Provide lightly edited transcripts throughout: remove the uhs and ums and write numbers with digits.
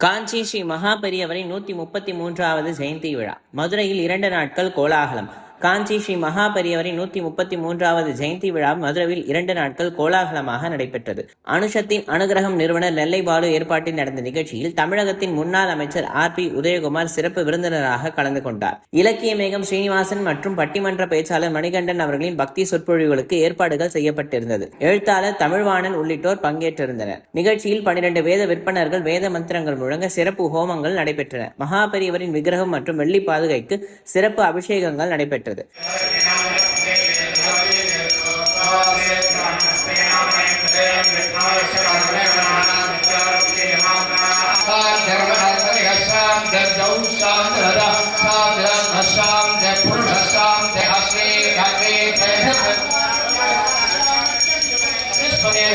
காஞ்சி ஸ்ரீ மகாபெரியவரின் 133வது ஜெயந்தி விழா மதுரையில் 2 நாட்கள் கோலாகலம். காஞ்சி ஸ்ரீ மகாபெரியவரின் 133வது ஜெயந்தி விழா மதுரையில் 2 நாட்கள் கோலாகலமாக நடைபெற்றது. அனுஷத்தின் அனுகிரகம் நிறுவனர் நெல்லை பாலு ஏற்பாட்டில் நடந்த நிகழ்ச்சியில் தமிழகத்தின் முன்னாள் அமைச்சர் RP உதயகுமார் சிறப்பு விருந்தினராக கலந்து கொண்டார். இலக்கிய மேகம் ஸ்ரீனிவாசன் மற்றும் பட்டிமன்ற பேச்சாளர் மணிகண்டன் அவர்களின் பக்தி சொற்பொழிவுகளுக்கு ஏற்பாடுகள் செய்யப்பட்டிருந்தது. எழுத்தாளர் தமிழ்வாணன் உள்ளிட்டோர் பங்கேற்றிருந்தனர். நிகழ்ச்சியில் 12 வேத விற்பனர்கள் வேத மந்திரங்கள் முழங்க சிறப்பு ஹோமங்கள் நடைபெற்றன. மகாபெரியவரின் விக்கிரகம் மற்றும் வெள்ளி பாதுகைக்கு சிறப்பு அபிஷேகங்கள் நடைபெற்றது.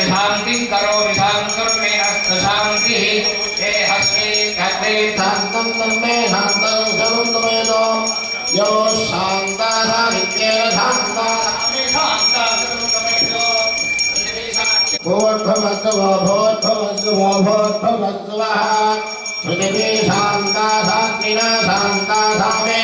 शांति करो शांतं मे अस्तु शांति हे हस्मे कटे शांतं तन्मे शांतं सर्वं मे दो यो शांता साहित्ये शांता शांता सर्वं मे दो भोर्भवस्व पृथिवी शांता शांतिना शांता सामे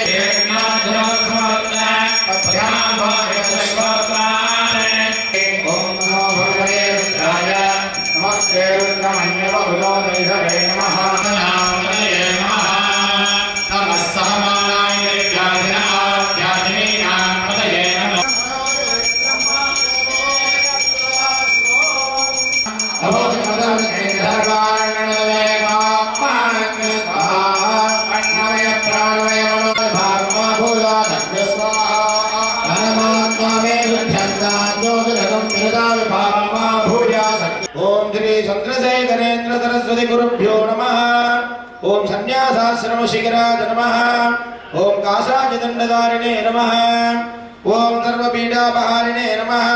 ओम श्री चंद्रशेखरेन्द्र सरस्वती गुरुभ्यो नमः। ओम संन्यासाश्रम शिखराज नमः। ओम काशाचिदंडधारिणे नमः। ओम सर्वपीडापहारिणे नमः।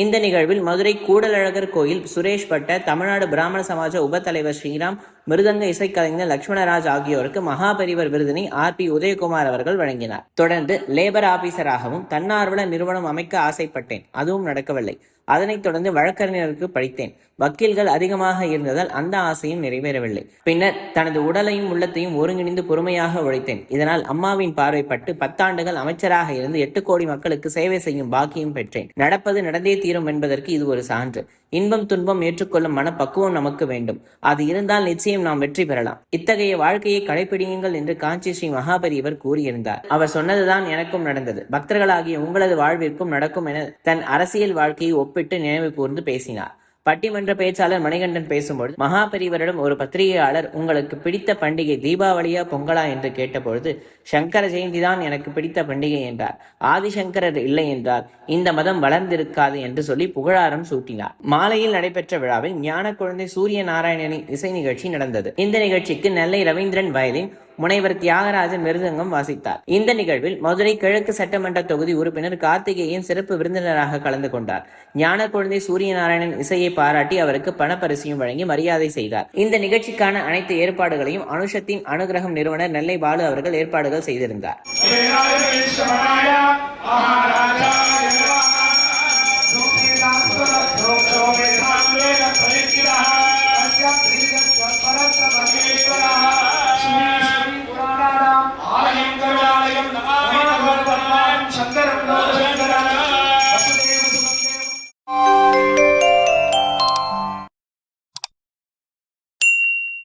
இந்த நிகழ்வில் மதுரை கூடலழகர் கோயில் சுரேஷ் பட்ட, தமிழ்நாடு பிராமண சமாஜ உபத்தலைவர் ஸ்ரீராம், மிருதங்க இசைக்கலைஞர் லட்சுமணராஜ் ஆகியோருக்கு மகாபெரிவர் விருதினை RP உதயகுமார் அவர்கள் வழங்கினார். தொடர்ந்து லேபர் ஆபீசராகவும் தன்னார்வல நிறுவனம் அமைக்க ஆசைப்பட்டேன், அதுவும் நடக்கவில்லை. அதனைத் தொடர்ந்து வழக்கறிஞருக்கு படித்தேன். வக்கீல்கள் அதிகமாக இருந்ததால் அந்த ஆசையும் நிறைவேறவில்லை. பின்னர் தனது உடலையும் உள்ளத்தையும் ஒருங்கிணைந்து பொறுமையாக உழைத்தேன். இதனால் அம்மாவின் பார்வைப்பட்டு 10 ஆண்டுகள் அமைச்சராக இருந்து 8 கோடி மக்களுக்கு சேவை செய்யும் பாக்கியம் பெற்றேன். நடப்பது நடந்தே தீரும் என்பதற்கு இது ஒரு சான்று. இன்பம் துன்பம் ஏற்றுக்கொள்ளும் மனப்பக்குவம் நமக்கு வேண்டும். அது இருந்தால் நிச்சயம் நாம் வெற்றி பெறலாம். இத்தகைய வாழ்க்கையை கடைபிடியுங்கள் என்று காஞ்சி ஸ்ரீ மகாபெரியவர் கூறியிருந்தார். அவர் சொன்னதுதான் எனக்கும் நடந்தது. பக்தர்களாகிய உங்களது வாழ்விற்கும் நடக்கும் என தன் அரசியல் வாழ்க்கையை ஒப்பிட்டு நினைவு கூர்ந்து பேசினார். பட்டிமன்ற பேச்சாளர் மணிகண்டன் பேசும்பொழுது, மகாபெரிவரிடம் ஒரு பத்திரிகையாளர் உங்களுக்கு பிடித்த பண்டிகை தீபாவளியா பொங்கலா என்று கேட்டபொழுது, சங்கர ஜெயந்தி தான் எனக்கு பிடித்த பண்டிகை என்றார். ஆதிசங்கரர் இல்லை என்றால் இந்த மதம் வளர்ந்திருக்காது என்று சொல்லி புகழாரம் சூட்டினார். மாலையில் நடைபெற்ற விழாவில் ஞான குழந்தை சூரிய நாராயணனின் இசை நிகழ்ச்சி நடந்தது. இந்த நிகழ்ச்சிக்கு நெல்லை ரவீந்திரன் வயலின், முனைவர் தியாகராஜன் மிருதங்கம் வாசித்தார். இந்த நிகழ்வில் மதுரை கிழக்கு சட்டமன்ற தொகுதி உறுப்பினர் கார்த்திகேயன் சிறப்பு விருந்தினராக கலந்து கொண்டார். ஞான குழந்தை சூரியநாராயணன் இசையை பாராட்டி அவருக்கு பணப்பரிசையும் வழங்கி மரியாதை செய்தார். இந்த நிகழ்ச்சிக்கான அனைத்து ஏற்பாடுகளையும் அனுஷத்தின் அனுகிரகம் நிறுவனர் நெல்லை பாலு அவர்கள் ஏற்பாடுகள் செய்திருந்தார்.